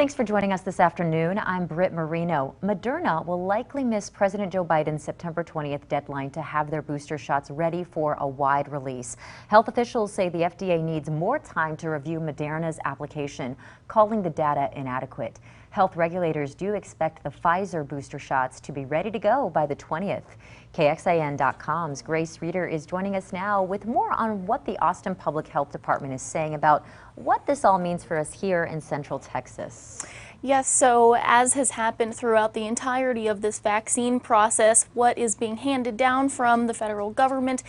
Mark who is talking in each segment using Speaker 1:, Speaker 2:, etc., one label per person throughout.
Speaker 1: Thanks for joining us this afternoon. I'm Britt Marino. Moderna will likely miss President Joe Biden's September 20th deadline to have their booster shots ready for a wide release. Health officials say the FDA needs more time to review Moderna's application, calling the data inadequate. Health regulators do expect the Pfizer booster shots to be ready to go by the 20th. KXAN.com's Grace Reeder is joining us now with more on what the Austin Public Health Department is saying about what this all means for us here in Central Texas.
Speaker 2: Yes, so as has happened throughout the entirety of this vaccine process, what is being handed down from the federal government,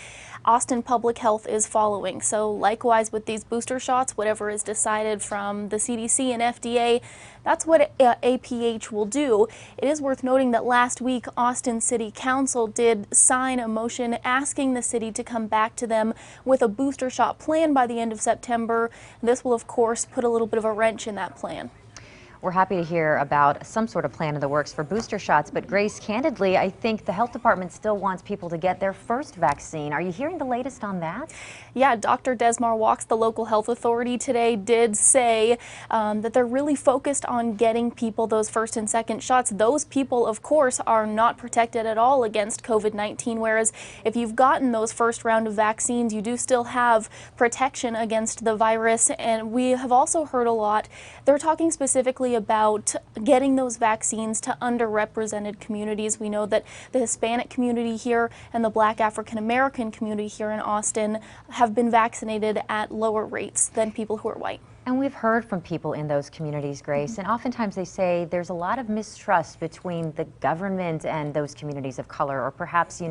Speaker 2: Austin Public Health is following. So likewise with these booster shots, whatever is decided from the CDC and FDA, that's what APH will do. It is worth noting that last week, Austin City Council did sign a motion asking the city to come back to them with a booster shot plan by the end of September. This will, of course, put a little bit of a wrench in that plan.
Speaker 1: We're happy to hear about some sort of plan in the works for booster shots, but Grace, candidly, I think the health department still wants people to get their first vaccine. Are you hearing the latest on that?
Speaker 2: Yeah, Dr. Desmar Walks, the local health authority today, did say that they're really focused on getting people those first and second shots. Those people, of course, are not protected at all against COVID-19, whereas if you've gotten those first round of vaccines, you do still have protection against the virus. And we have also heard a lot, they're talking specifically about getting those vaccines to underrepresented communities. We know that the Hispanic community here and the Black African American community here in Austin have been vaccinated at lower rates than people who are white.
Speaker 1: And we've heard from people in those communities, Grace, and oftentimes they say there's a lot of mistrust between the government and those communities of color, or perhaps,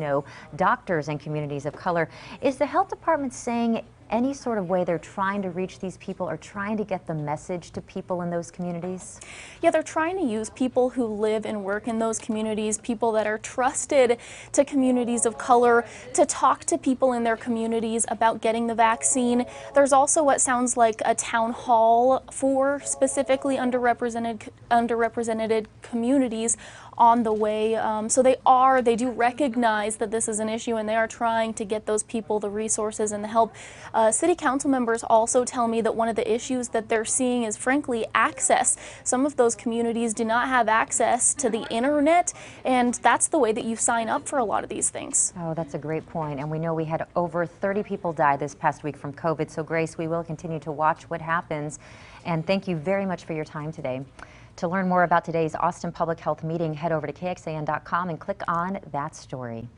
Speaker 1: doctors and communities of color. Is the health department saying any sort of way they're trying to reach these people or trying to get the message to people in those communities?
Speaker 2: Yeah, they're trying to use people who live and work in those communities, people that are trusted to communities of color, to talk to people in their communities about getting the vaccine. There's also what sounds like a town hall for specifically underrepresented communities on the way. So they do recognize that this is an issue, and they are trying to get those people the resources and the help. City council members also tell me that one of the issues that they're seeing is, frankly, access. Some of those communities do not have access to the internet, and that's the way that you sign up for a lot of these things.
Speaker 1: Oh, that's a great point. And we know we had over 30 people die this past week from COVID. So, Grace, we will continue to watch what happens. And thank you very much for your time today. To learn more about today's Austin Public Health meeting, head over to KXAN.com and click on that story.